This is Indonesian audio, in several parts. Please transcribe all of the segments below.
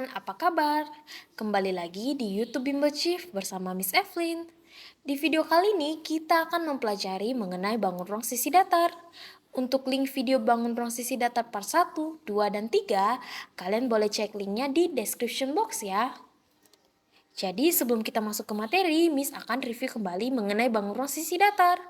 teman-teman, apa kabar? Kembali lagi di YouTube Bimbo Chief bersama Miss Evelyn. Di video kali ini kita akan mempelajari mengenai bangun ruang sisi datar. Untuk link video bangun ruang sisi datar part 1, 2, dan 3, kalian boleh cek linknya di description box ya. Jadi sebelum kita masuk ke materi, Miss akan review kembali mengenai bangun ruang sisi datar.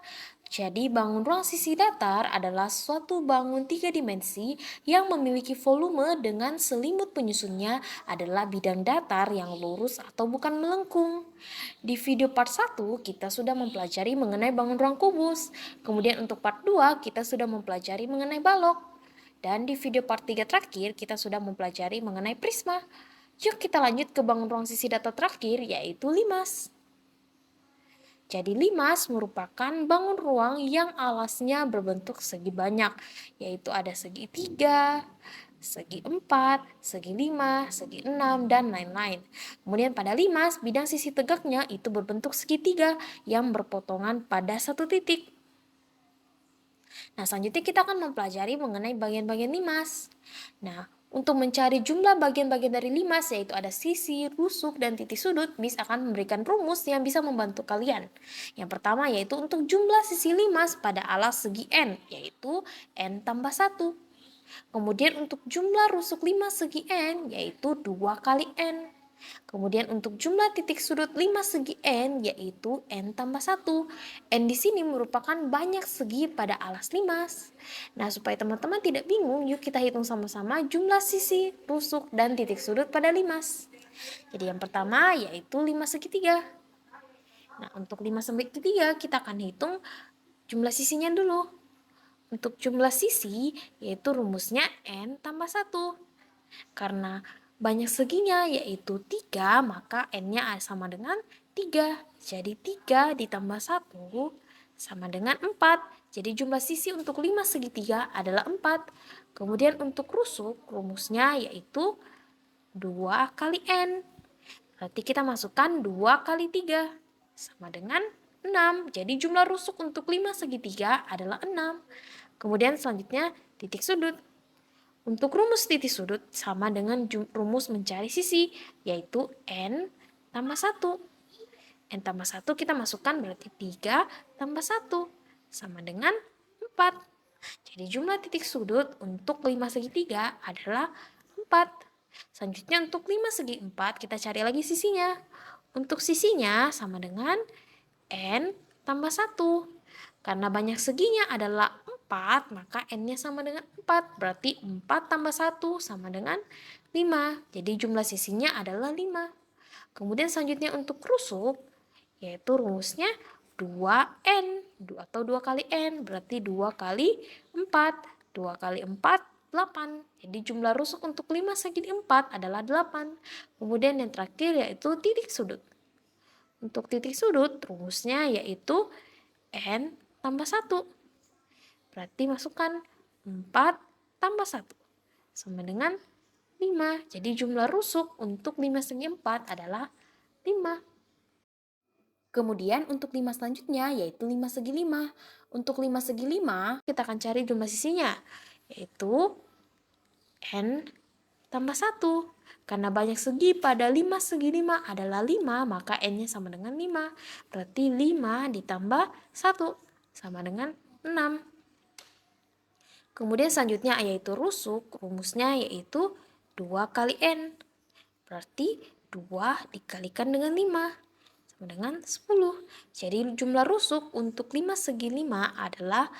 Jadi bangun ruang sisi datar adalah suatu bangun 3 dimensi yang memiliki volume dengan selimut penyusunnya adalah bidang datar yang lurus atau bukan melengkung. Di video part 1 kita sudah mempelajari mengenai bangun ruang kubus. Kemudian untuk part 2 kita sudah mempelajari mengenai balok. Dan di video part 3 terakhir kita sudah mempelajari mengenai prisma. Yuk kita lanjut ke bangun ruang sisi datar terakhir yaitu limas. Jadi limas merupakan bangun ruang yang alasnya berbentuk segi banyak, yaitu ada segi 3, segi 4, segi 5, segi 6, dan lain-lain. Kemudian pada limas, bidang sisi tegaknya itu berbentuk segitiga yang berpotongan pada satu titik. Nah, selanjutnya kita akan mempelajari mengenai bagian-bagian limas. Nah, untuk mencari jumlah bagian-bagian dari limas, yaitu ada sisi, rusuk, dan titik sudut, Miss akan memberikan rumus yang bisa membantu kalian. Yang pertama yaitu untuk jumlah sisi limas pada alas segi N, yaitu N tambah 1. Kemudian untuk jumlah rusuk limas segi N, yaitu 2 kali N. Kemudian untuk jumlah titik sudut 5 segi N yaitu N tambah 1. N di sini merupakan banyak segi pada alas limas. Nah, supaya teman-teman tidak bingung, yuk kita hitung sama-sama jumlah sisi, rusuk, dan titik sudut pada limas. Jadi yang pertama yaitu 5 segitiga. Nah, untuk 5 segitiga kita akan hitung jumlah sisinya dulu. Untuk jumlah sisi yaitu rumusnya N tambah 1. Karena banyak seginya yaitu 3, maka N-nya sama dengan 3. Jadi 3 ditambah 1 sama dengan 4. Jadi jumlah sisi untuk 5 segitiga adalah 4. Kemudian untuk rusuk, rumusnya yaitu 2 kali N. Berarti kita masukkan 2 kali 3 sama dengan 6. Jadi jumlah rusuk untuk 5 segitiga adalah 6. Kemudian selanjutnya titik sudut. Untuk rumus titik sudut sama dengan rumus mencari sisi, yaitu N tambah 1. N tambah 1 kita masukkan berarti 3 tambah 1 sama dengan 4. Jadi jumlah titik sudut untuk 5 segi 3 adalah 4. Selanjutnya untuk 5 segi 4 kita cari lagi sisinya. Untuk sisinya sama dengan N tambah 1. Karena banyak seginya adalah 4, maka N-nya sama dengan 4. Berarti 4 tambah 1 sama dengan 5. Jadi jumlah sisinya adalah 5. Kemudian selanjutnya untuk rusuk, yaitu rumusnya 2N atau 2 kali N. Berarti 2 kali 4. 2 kali 4, 8. Jadi jumlah rusuk untuk 5 segi 4 adalah 8. Kemudian yang terakhir yaitu titik sudut. Untuk titik sudut, rumusnya yaitu N tambah 1. Berarti masukkan 4 tambah 1 sama dengan 5. Jadi jumlah rusuk untuk 5 segi 4 adalah 5. Kemudian untuk 5 selanjutnya yaitu 5 segi 5. Untuk 5 segi 5 kita akan cari jumlah sisinya yaitu N tambah 1. Karena banyak segi pada 5 segi 5 adalah 5, maka N-nya sama dengan 5. Berarti 5 ditambah 1 sama dengan 6. Kemudian selanjutnya yaitu rusuk, rumusnya yaitu 2 kali N. Berarti 2 dikalikan dengan 5 sama dengan 10. Jadi jumlah rusuk untuk 5 segi 5 adalah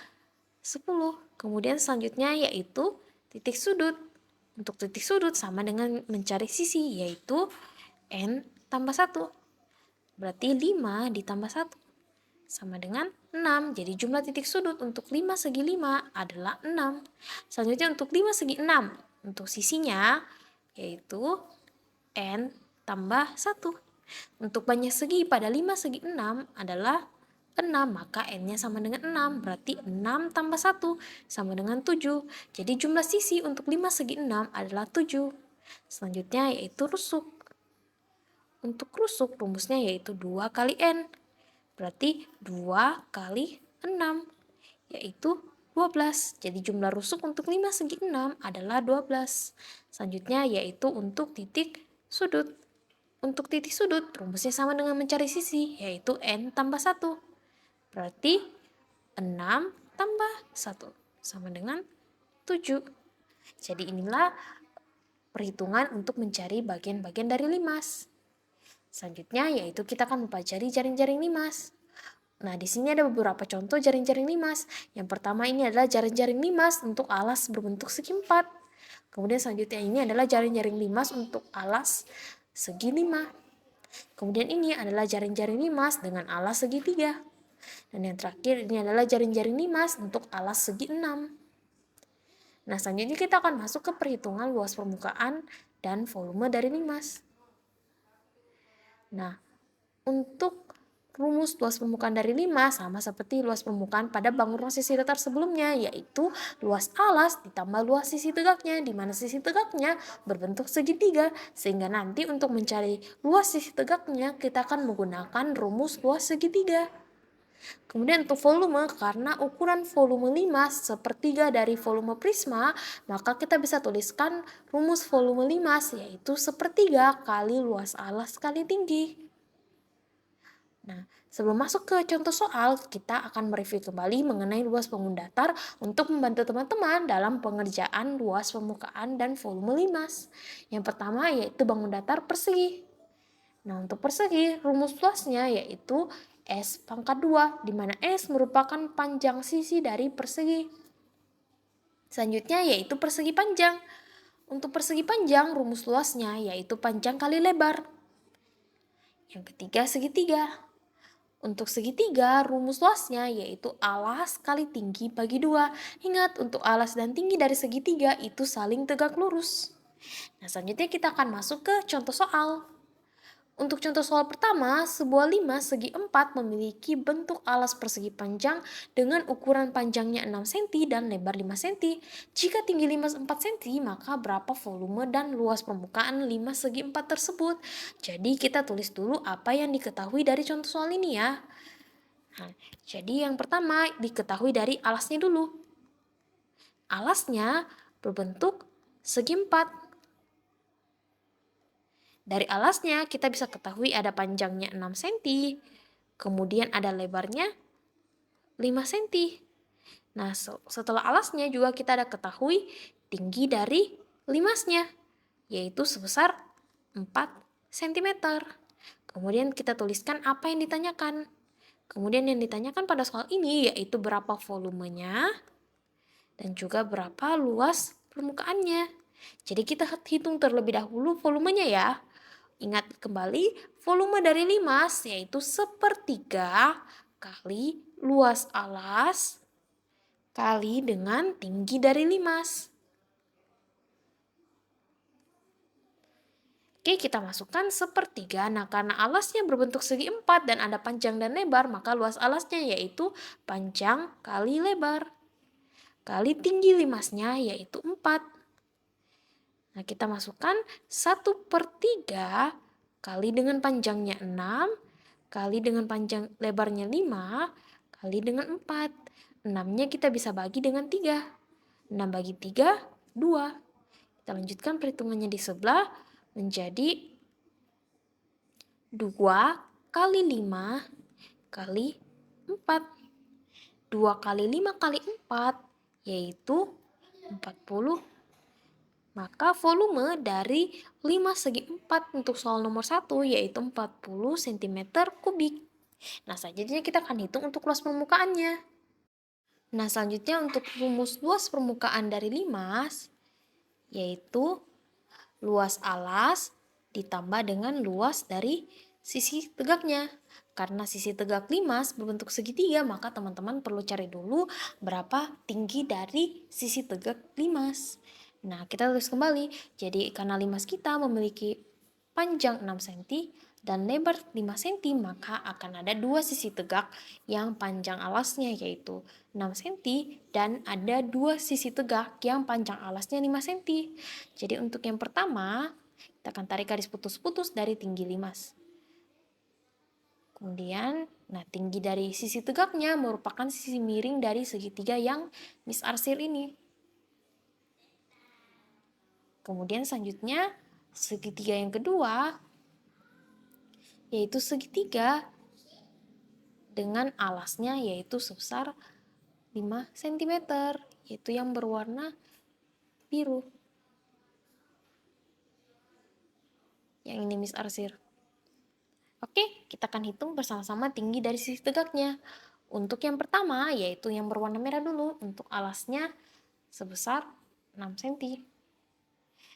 10. Kemudian selanjutnya yaitu titik sudut. Untuk titik sudut sama dengan mencari sisi yaitu N tambah 1. Berarti 5 ditambah 1 sama dengan 6. Jadi jumlah titik sudut untuk 5 segi 5 adalah 6. Selanjutnya untuk 5 segi 6. Untuk sisinya yaitu N tambah 1. Untuk banyak segi pada 5 segi 6 adalah 6. Maka N-nya sama dengan 6. Berarti 6 tambah 1 sama dengan 7. Jadi jumlah sisi untuk 5 segi 6 adalah 7. Selanjutnya yaitu rusuk. Untuk rusuk rumusnya yaitu 2 kali N. Berarti 2 kali 6 yaitu 12. Jadi jumlah rusuk untuk 5 segi 6 adalah 12. Selanjutnya yaitu untuk titik sudut. Untuk titik sudut, rumusnya sama dengan mencari sisi, yaitu N tambah 1. Berarti 6 tambah 1 sama dengan 7. Jadi inilah perhitungan untuk mencari bagian-bagian dari limas. Selanjutnya yaitu kita akan mempelajari jaring-jaring limas. Nah, di sini ada beberapa contoh jaring-jaring limas. Yang pertama ini adalah jaring-jaring limas untuk alas berbentuk segi 4. Kemudian selanjutnya ini adalah jaring-jaring limas untuk alas segi 5. Kemudian ini adalah jaring-jaring limas dengan alas segi 3. Dan yang terakhir ini adalah jaring-jaring limas untuk alas segi 6. Nah, selanjutnya kita akan masuk ke perhitungan luas permukaan dan volume dari limas. Nah, untuk rumus luas permukaan dari limas sama seperti luas permukaan pada bangun ruang sisi datar sebelumnya, yaitu luas alas ditambah luas sisi tegaknya, di mana sisi tegaknya berbentuk segitiga, sehingga nanti untuk mencari luas sisi tegaknya kita akan menggunakan rumus luas segitiga. Kemudian untuk volume, karena ukuran volume limas sepertiga dari volume prisma, maka kita bisa tuliskan rumus volume limas yaitu sepertiga kali luas alas kali tinggi. Nah, sebelum masuk ke contoh soal, kita akan mereview kembali mengenai luas bangun datar untuk membantu teman-teman dalam pengerjaan luas permukaan dan volume limas. Yang pertama yaitu bangun datar persegi. Nah, untuk persegi, rumus luasnya yaitu S pangkat 2, di mana S merupakan panjang sisi dari persegi. Selanjutnya yaitu persegi panjang. Untuk persegi panjang, rumus luasnya yaitu panjang kali lebar. Yang ketiga, segitiga. Untuk segitiga, rumus luasnya yaitu alas kali tinggi bagi 2. Ingat, untuk alas dan tinggi dari segitiga itu saling tegak lurus. Nah, selanjutnya kita akan masuk ke contoh soal. Untuk contoh soal pertama, sebuah limas segi 4 memiliki bentuk alas persegi panjang dengan ukuran panjangnya 6 cm dan lebar 5 cm. Jika tinggi limas 4 cm, maka berapa volume dan luas permukaan limas segi 4 tersebut? Jadi kita tulis dulu apa yang diketahui dari contoh soal ini ya. Nah, jadi yang pertama diketahui dari alasnya dulu. Alasnya berbentuk segi 4. Dari alasnya kita bisa ketahui ada panjangnya 6 cm, kemudian ada lebarnya 5 cm. Nah, setelah alasnya juga kita ada ketahui tinggi dari limasnya, yaitu sebesar 4 cm. Kemudian kita tuliskan apa yang ditanyakan. Kemudian yang ditanyakan pada soal ini yaitu berapa volumenya dan juga berapa luas permukaannya. Jadi kita hitung terlebih dahulu volumenya ya. Ingat kembali, volume dari limas yaitu sepertiga kali luas alas kali dengan tinggi dari limas. Oke, kita masukkan sepertiga. Nah, karena alasnya berbentuk segi 4 dan ada panjang dan lebar, maka luas alasnya yaitu panjang kali lebar. Kali tinggi limasnya yaitu 4. Nah, kita masukkan 1/3 kali dengan panjangnya 6, kali dengan panjang lebarnya 5, kali dengan 4. 6-nya kita bisa bagi dengan 3. 6 bagi 3, 2. Kita lanjutkan perhitungannya di sebelah menjadi 2 kali 5 kali 4. 2 kali 5 kali 4 yaitu 40. Maka volume dari 5 segi 4 untuk soal nomor 1 yaitu 40 cm kubik. Nah, selanjutnya kita akan hitung untuk luas permukaannya. Nah, selanjutnya untuk rumus luas permukaan dari limas yaitu luas alas ditambah dengan luas dari sisi tegaknya. Karena sisi tegak limas berbentuk segitiga, maka teman-teman perlu cari dulu berapa tinggi dari sisi tegak limas. Nah, kita tulis kembali. Jadi, karena limas kita memiliki panjang 6 cm dan lebar 5 cm, maka akan ada dua sisi tegak yang panjang alasnya yaitu 6 cm dan ada dua sisi tegak yang panjang alasnya 5 cm. Jadi untuk yang pertama, kita akan tarik garis putus-putus dari tinggi limas. Kemudian, tinggi dari sisi tegaknya merupakan sisi miring dari segitiga yang misarsir ini. Kemudian selanjutnya, segitiga yang kedua yaitu segitiga dengan alasnya yaitu sebesar 5 cm, yaitu yang berwarna biru. Yang ini Miss Arsir. Oke, kita akan hitung bersama-sama tinggi dari sisi tegaknya. Untuk yang pertama, yaitu yang berwarna merah dulu, untuk alasnya sebesar 6 cm.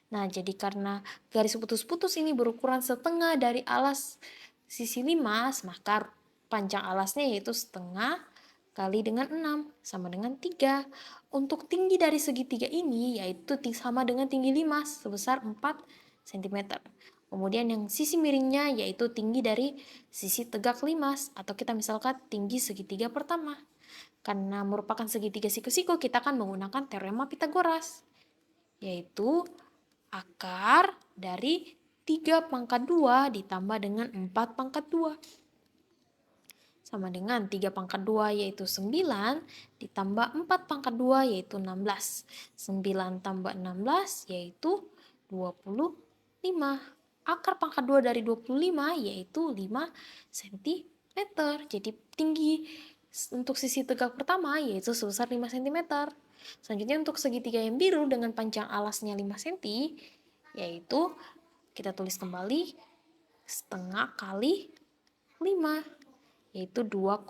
Nah, jadi karena garis putus-putus ini berukuran setengah dari alas sisi 5, maka panjang alasnya yaitu setengah kali dengan 6 sama dengan 3. Untuk tinggi dari segitiga ini yaitu sama dengan tinggi 5 sebesar 4 cm. Kemudian yang sisi miringnya yaitu tinggi dari sisi tegak 5 atau kita misalkan tinggi segitiga pertama. Karena merupakan segitiga siku-siku, kita akan menggunakan teorema Pitagoras, yaitu akar dari 3 pangkat 2 ditambah dengan 4 pangkat 2. Sama dengan 3 pangkat 2 yaitu 9 ditambah 4 pangkat 2 yaitu 16. 9 tambah 16 yaitu 25. Akar pangkat 2 dari 25 yaitu 5 cm. Jadi tinggi untuk sisi tegak pertama yaitu sebesar 5 cm. Selanjutnya untuk segitiga yang biru dengan panjang alasnya 5 cm yaitu kita tulis kembali setengah kali 5 yaitu 2,5.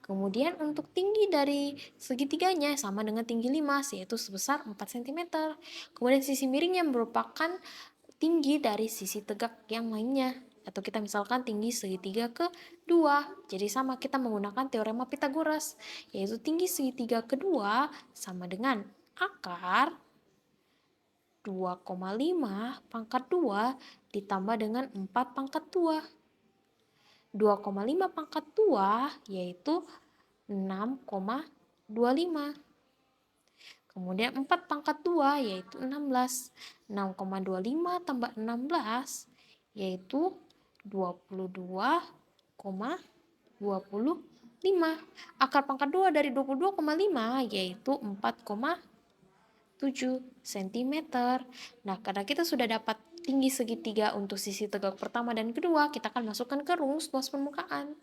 Kemudian untuk tinggi dari segitiganya sama dengan tinggi 5 yaitu sebesar 4 cm. Kemudian sisi miring yang merupakan tinggi dari sisi tegak yang lainnya atau kita misalkan tinggi segitiga kedua. Jadi sama, kita menggunakan teorema Pitagoras yaitu tinggi segitiga kedua sama dengan akar 2,5 pangkat 2 ditambah dengan 4 pangkat 2. 2,5 pangkat 2 yaitu 6,25. Kemudian 4 pangkat 2 yaitu 16. 6,25 tambah 16 yaitu 22,25. Akar pangkat 2 dari 22,5 yaitu 4,7 cm. Nah, karena kita sudah dapat tinggi segitiga untuk sisi tegak pertama dan kedua, kita akan masukkan ke rumus luas permukaan.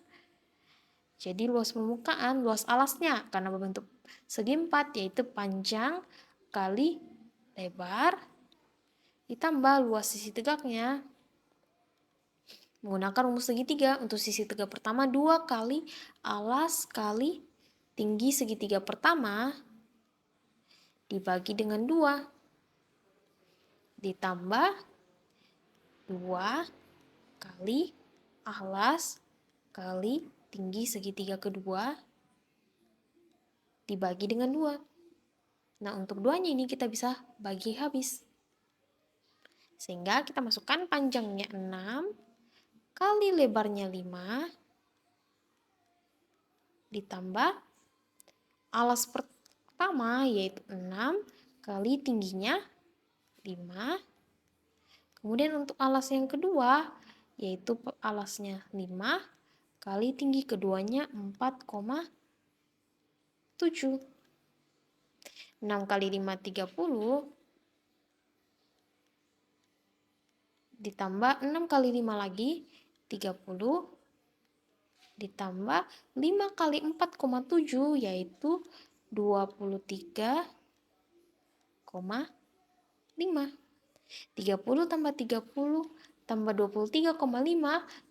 Jadi luas permukaan, luas alasnya karena berbentuk segi 4 yaitu panjang kali lebar ditambah luas sisi tegaknya. Menggunakan rumus segitiga untuk sisi tegak pertama 2 kali alas kali tinggi segitiga pertama dibagi dengan 2 ditambah 2 kali alas kali tinggi segitiga kedua dibagi dengan 2. Nah, untuk duanya ini kita bisa bagi habis. Sehingga kita masukkan panjangnya 6 kali lebarnya 5 ditambah alas pertama yaitu 6 kali tingginya 5. Kemudian untuk alas yang kedua yaitu alasnya 5 kali tinggi keduanya 4,7. 6 kali 5 30 ditambah 6 kali 5 lagi 30 ditambah 5 kali 4,7 yaitu 23,5. 30 tambah 30 tambah 23,5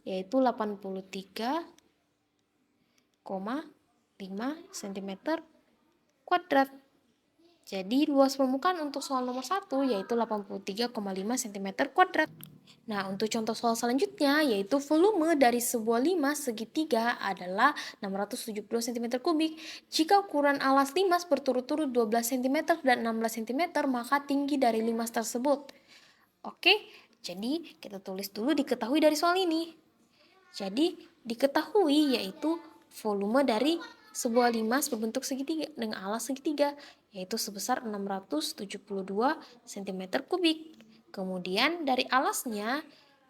yaitu 83,5 cm kuadrat. Jadi luas permukaan untuk soal nomor 1 yaitu 83,5 cm kuadrat. Nah, untuk contoh soal selanjutnya yaitu volume dari sebuah 5 segitiga adalah 672 cm kubik. Jika ukuran alas limas berturut-turut 12 cm dan 16 cm, maka tinggi dari limas tersebut. Oke, jadi kita tulis dulu diketahui dari soal ini. Jadi diketahui yaitu volume dari sebuah limas berbentuk segitiga dengan alas segitiga yaitu sebesar 672 cm kubik. Kemudian dari alasnya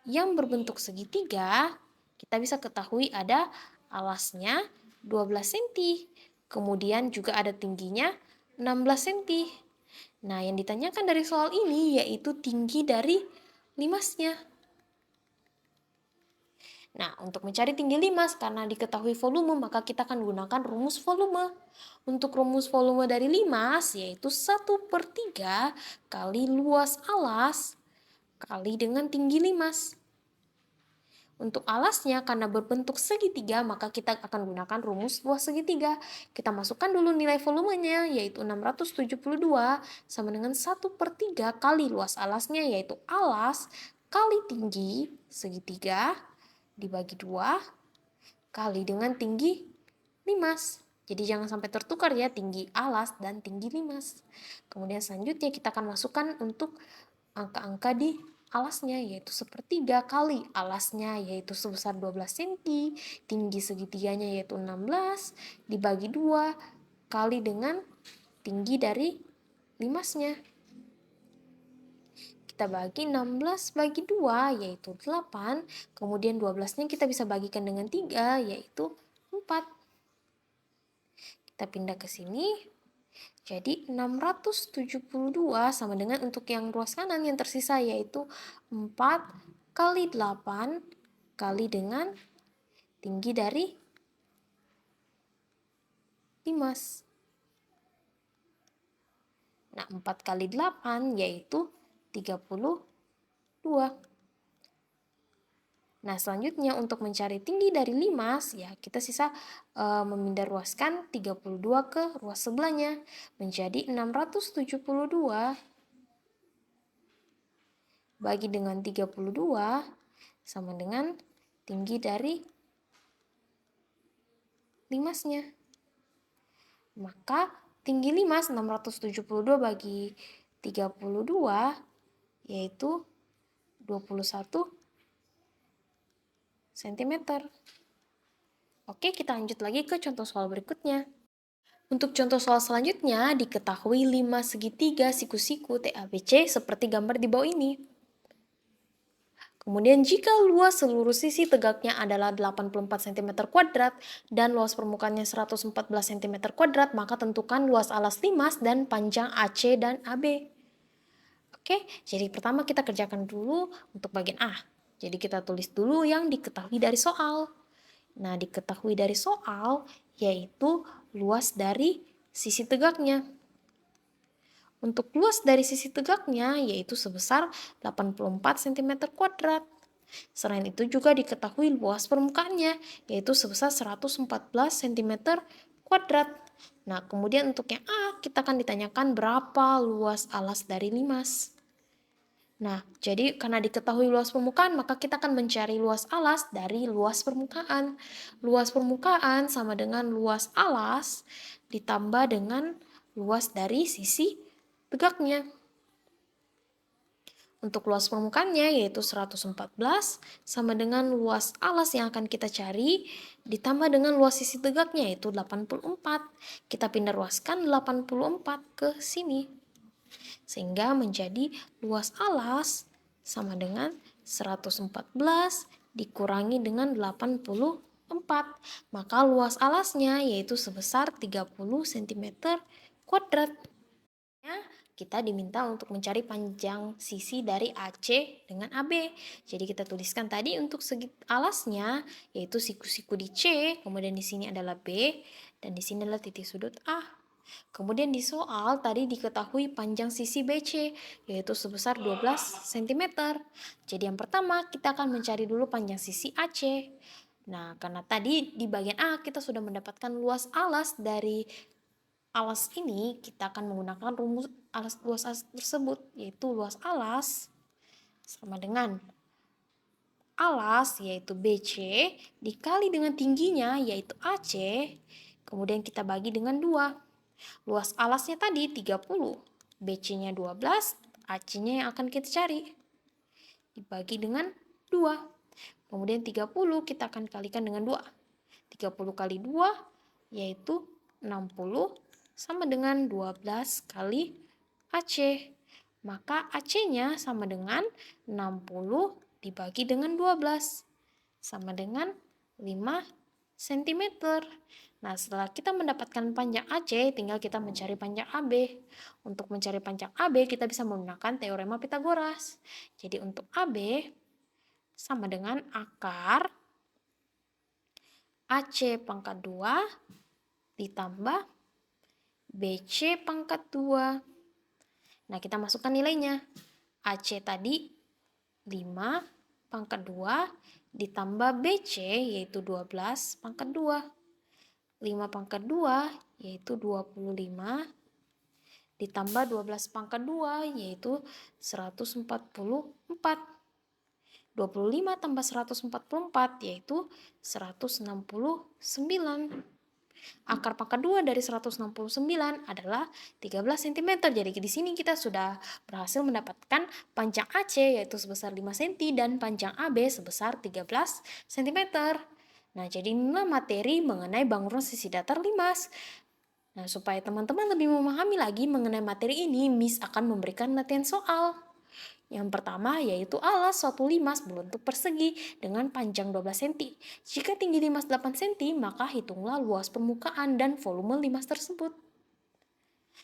yang berbentuk segitiga kita bisa ketahui ada alasnya 12 cm. Kemudian juga ada tingginya 16 cm. Nah, yang ditanyakan dari soal ini yaitu tinggi dari limasnya. Nah, untuk mencari tinggi limas karena diketahui volume, maka kita akan gunakan rumus volume. Untuk rumus volume dari limas yaitu 1/3 kali luas alas kali dengan tinggi limas. Untuk alasnya karena berbentuk segitiga, maka kita akan gunakan rumus luas segitiga. Kita masukkan dulu nilai volumenya, yaitu 672 sama dengan 1/3 kali luas alasnya, yaitu alas kali tinggi segitiga dibagi 2 kali dengan tinggi limas. Jadi jangan sampai tertukar ya, tinggi alas dan tinggi limas. Kemudian selanjutnya kita akan masukkan untuk angka-angka di alasnya, yaitu 1/3 kali alasnya yaitu sebesar 12 cm, tinggi segitiganya yaitu 16 dibagi 2 kali dengan tinggi dari limasnya. Kita bagi 16 bagi 2 yaitu 8, kemudian 12-nya kita bisa bagikan dengan 3 yaitu 4. Kita pindah ke sini. Jadi 672 sama dengan untuk yang ruas kanan yang tersisa yaitu 4 kali 8 kali dengan tinggi dari limas. Nah, 4 kali 8 yaitu 32. Nah, selanjutnya untuk mencari tinggi dari limas, ya kita sisa memindah ruaskan 32 ke ruas sebelahnya menjadi 672 bagi dengan 32 sama dengan tinggi dari limasnya. Maka tinggi limas 672 bagi 32 yaitu 21 cm. Oke, kita lanjut lagi ke contoh soal berikutnya. Untuk contoh soal selanjutnya, diketahui 5 segitiga siku-siku TABC seperti gambar di bawah ini. Kemudian jika luas seluruh sisi tegaknya adalah 84 cm kuadrat dan luas permukaannya 114 cm kuadrat, maka tentukan luas alas limas dan panjang AC dan AB. Oke, jadi pertama kita kerjakan dulu untuk bagian A. Jadi kita tulis dulu yang diketahui dari soal. Nah, diketahui dari soal yaitu luas dari sisi tegaknya. Untuk luas dari sisi tegaknya yaitu sebesar 84 cm kuadrat. Selain itu juga diketahui luas permukaannya yaitu sebesar 114 cm kuadrat. Nah, kemudian untuk yang A kita akan ditanyakan berapa luas alas dari limas. Nah, jadi karena diketahui luas permukaan, maka kita akan mencari luas alas dari luas permukaan. Luas permukaan sama dengan luas alas ditambah dengan luas dari sisi tegaknya. Untuk luas permukaannya yaitu 114 sama dengan luas alas yang akan kita cari ditambah dengan luas sisi tegaknya yaitu 84. Kita pindah ruaskan 84 ke sini. Sehingga menjadi luas alas sama dengan 114 dikurangi dengan 84. Maka luas alasnya yaitu sebesar 30 cm kuadrat. Kita diminta untuk mencari panjang sisi dari AC dengan AB. Jadi kita tuliskan tadi untuk segi alasnya yaitu siku-siku di C, kemudian di sini adalah B dan di sini adalah titik sudut A. Kemudian di soal tadi diketahui panjang sisi BC yaitu sebesar 12 cm. Jadi yang pertama kita akan mencari dulu panjang sisi AC. Nah, karena tadi di bagian A kita sudah mendapatkan luas alas dari alas ini, kita akan menggunakan rumus luas alas tersebut, yaitu luas alas sama dengan alas yaitu BC dikali dengan tingginya yaitu AC, kemudian kita bagi dengan 2. Luas alasnya tadi 30, BC-nya 12, AC-nya yang akan kita cari. Dibagi dengan 2. Kemudian 30 kita akan kalikan dengan 2. 30 kali 2 yaitu 60 sama dengan 12 kali AC. Maka AC-nya sama dengan 60 dibagi dengan 12 sama dengan 5 sentimeter. Nah, setelah kita mendapatkan panjang AC, tinggal kita mencari panjang AB. Untuk mencari panjang AB, kita bisa menggunakan teorema Pythagoras. Jadi untuk AB sama dengan akar AC pangkat 2 ditambah BC pangkat 2. Nah, kita masukkan nilainya. AC tadi 5 pangkat 2 ditambah BC yaitu 12 pangkat 2. 5 pangkat 2 yaitu 25 ditambah 12 pangkat 2 yaitu 144. 25 tambah 144 yaitu 169. Akar pangkat 2 dari 169 adalah 13 cm. Jadi di sini kita sudah berhasil mendapatkan panjang AC yaitu sebesar 5 cm dan panjang AB sebesar 13 cm. Nah, jadi inilah materi mengenai bangunan sisi datar limas. Nah, supaya teman-teman lebih memahami lagi mengenai materi ini, Miss akan memberikan latihan soal. Yang pertama yaitu alas suatu limas berbentuk persegi dengan panjang 12 cm. Jika tinggi limas 8 cm, maka hitunglah luas permukaan dan volume limas tersebut.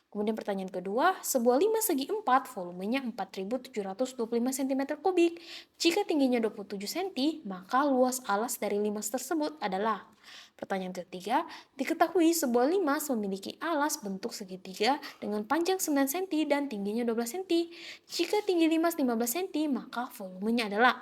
Kemudian pertanyaan kedua, sebuah limas segi 4 volumenya 4.725 cm kubik. Jika tingginya 27 cm, maka luas alas dari limas tersebut adalah. Pertanyaan ketiga, diketahui sebuah limas memiliki alas bentuk segitiga dengan panjang 9 cm dan tingginya 12 cm. Jika tinggi limas 15 cm, maka volumenya adalah.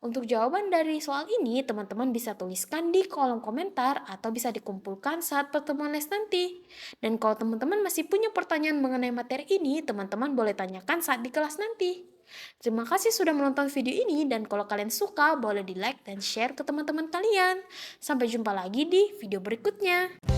Untuk jawaban dari soal ini, teman-teman bisa tuliskan di kolom komentar atau bisa dikumpulkan saat pertemuan les nanti. Dan kalau teman-teman masih punya pertanyaan mengenai materi ini, teman-teman boleh tanyakan saat di kelas nanti. Terima kasih sudah menonton video ini dan kalau kalian suka boleh di like dan share ke teman-teman kalian. Sampai jumpa lagi di video berikutnya.